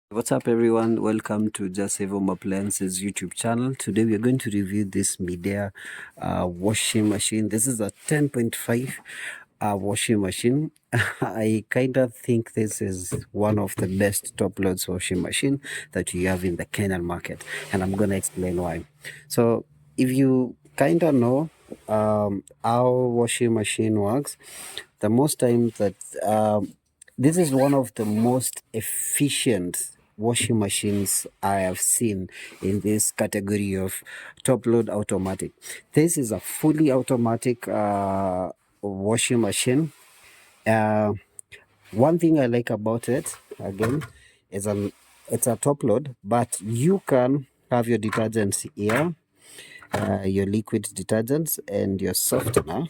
What's up, everyone? Welcome to Just Save Home Appliances YouTube channel. Today we are going to review this Midea washing machine. This is a 10.5 washing machine. I kind of think this is one of the best top loads washing machine that you have in the Kenyan market, and I'm going to explain why. So if you kind of know how washing machine works, the most time that this is one of the most efficient washing machines I have seen in this category of top load automatic. This is a fully automatic washing machine. Uh, One thing I like about it, again, is it's a top load, but you can have your detergents here, your liquid detergents and your softener.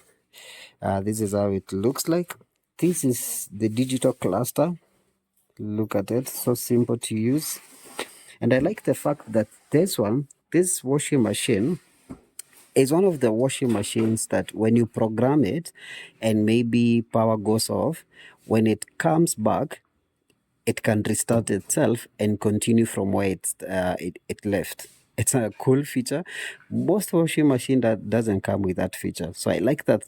This is how it looks like. This is the digital cluster. Look at it, so simple to use. And I like the fact that this washing machine is one of the washing machines that when you program it and maybe power goes off, when it comes back, it can restart itself and continue from where it left. It's a cool feature. Most washing machine that doesn't come with that feature. So I like that.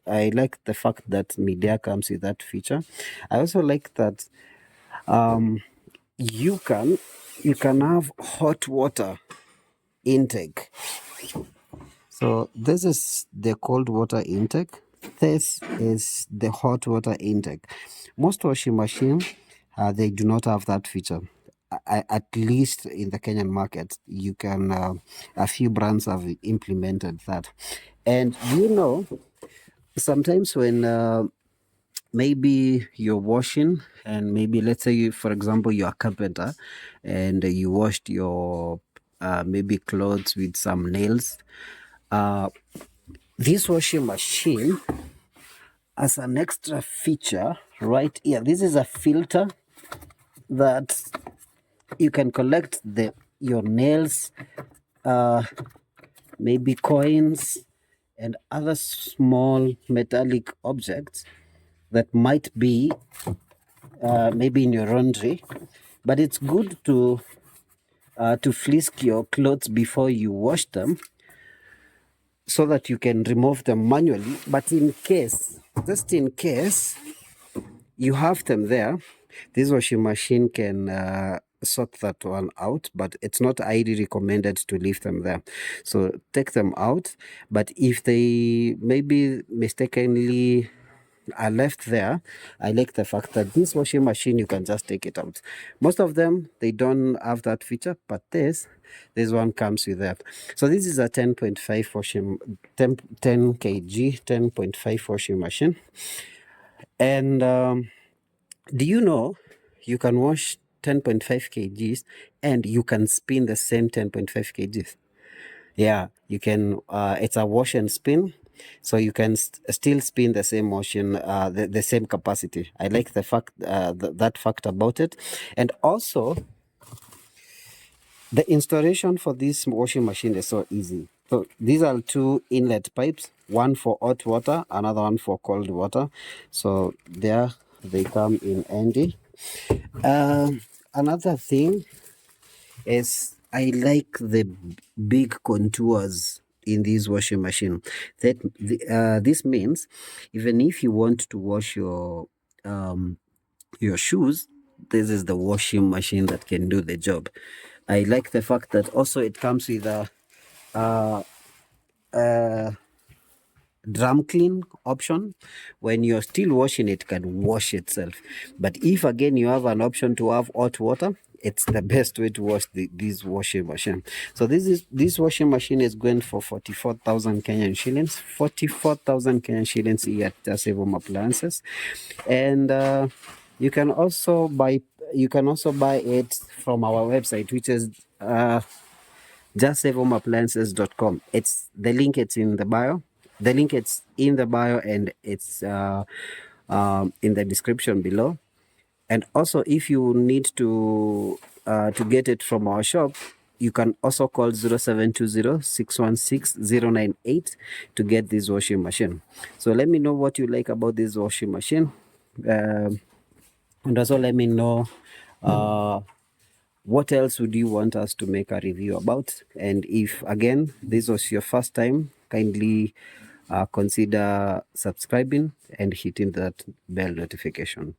I like the fact that Midea comes with that feature. I also like that um, you can have hot water intake. So this is the cold water intake. This is the hot water intake. Most washing machine, they do not have that feature. At least in the Kenyan market, you can. A few brands have implemented that, and sometimes when maybe you're washing, and maybe let's say for example you're a carpenter and you washed your maybe clothes with some nails. uh, this washing machine has an extra feature right here. This is a filter that you can collect your nails, uh, maybe coins and other small metallic objects that might be maybe in your laundry. But it's good to flisk your clothes before you wash them so that you can remove them manually. But just in case you have them there, this washing machine can sort that one out, but it's not highly recommended to leave them there. So take them out. But if they maybe mistakenly are left there, I like the fact that this washing machine, you can just take it out. Most of them, they don't have that feature, but this one comes with that. So this is a 10.5 washing, 10 kg, 10.5 washing machine. And do you know you can wash 10.5 kgs and you can spin the same 10.5 kgs? Yeah, you can. It's a wash and spin, so you can still spin the same motion, the same capacity. I like the fact that fact about it, and also the installation for this washing machine is so easy. So these are two inlet pipes, one for hot water, another one for cold water. So there they come in handy. Another thing is I like the big contours in this washing machine. This means even if you want to wash your shoes, this is the washing machine that can do the job. I like the fact that also it comes with a drum clean option. When you're still washing, it can wash itself. But if again you have an option to have hot water, it's the best way to wash this washing machine. So this washing machine is going for 44,000 Kenyan shillings. 44,000 Kenyan shillings here at Just Save Home Appliances. And you can also buy it from our website, which is justsavehomeappliances.com. It's the link. It's in the bio. The link it's in the bio, and it's in the description below. And also, if you need to get it from our shop, you can also call 0720-616-098 to get this washing machine. So let me know what you like about this washing machine, and also let me know what else would you want us to make a review about? And if again this was your first time, kindly consider subscribing and hitting that bell notification.